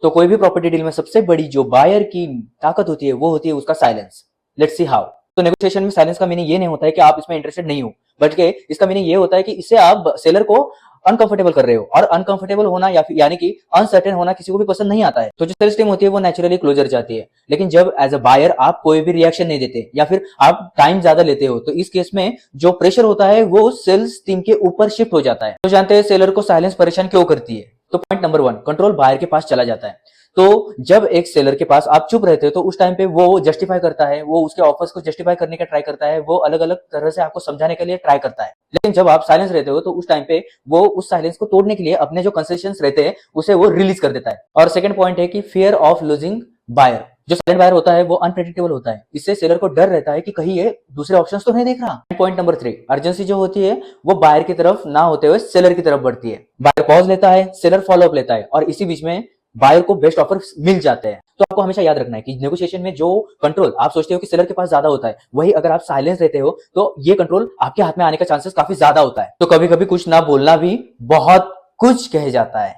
तो कोई भी प्रॉपर्टी डील में सबसे बड़ी जो बायर की ताकत होती है वो होती है उसका साइलेंस। Let's see how. तो नेगोशिएशन में साइलेंस का मीनिंग ये नहीं होता है कि आप इसमें इंटरेस्टेड नहीं हो, बल्कि इसका मीनिंग ये होता है कि इससे आप सेलर को अनकंफर्टेबल कर रहे हो, और अनकंफर्टेबल होना या फिर यानी कि अनसर्टेन होना किसी को भी पसंद नहीं आता है। तो जो सेल्स टीम होती है वो नेचुरली क्लोजर चाहती है, लेकिन जब एज अ बायर आप कोई भी रिएक्शन नहीं देते या फिर आप टाइम ज्यादा लेते हो, तो इस केस में जो प्रेशर होता है वो सेल्स टीम के ऊपर शिफ्ट हो जाता है। तो जानते हैं सेलर को साइलेंस परेशान क्यों करती है। तो पॉइंट नंबर 1, कंट्रोल बायर के पास चला जाता है। तो जब एक सेलर के पास आप चुप रहते हो तो उस टाइम पे वो जस्टिफाई करता है, वो उसके ऑफर्स को जस्टिफाई करने का ट्राई करता है, वो अलग अलग तरह से आपको समझाने के लिए ट्राई करता है। लेकिन जब आप साइलेंस रहते हो तो उस टाइम पे वो उस साइलेंस को तोड़ने के लिए अपने जो कंसेशंस रहते हैं उसे वो रिलीज कर देता है। और सेकंड पॉइंट है कि फियर ऑफ लूजिंग बायर। जो साइलेंट बायर होता है वो अनप्रेडिक्टेबल होता है, इससे सेलर को डर रहता है कि कहीं ये दूसरे ऑप्शंस तो नहीं देख रहा। पॉइंट नंबर 3, अर्जेंसी जो होती है वो बायर की तरफ ना होते हुए सेलर की तरफ बढ़ती है। बायर पॉज लेता है, सेलर फॉलो अप लेता है, और इसी बीच में बायर को बेस्ट ऑफर मिल जाते हैं। तो आपको हमेशा याद रखना है कि नेगोशिएशन में जो कंट्रोल आप सोचते हो कि सेलर के पास ज्यादा होता है, वही अगर आप साइलेंस रहते हो तो ये कंट्रोल आपके हाथ में आने का चांसेस काफी ज्यादा होता है। तो कभी कभी कुछ ना बोलना भी बहुत कुछ कह जाता है।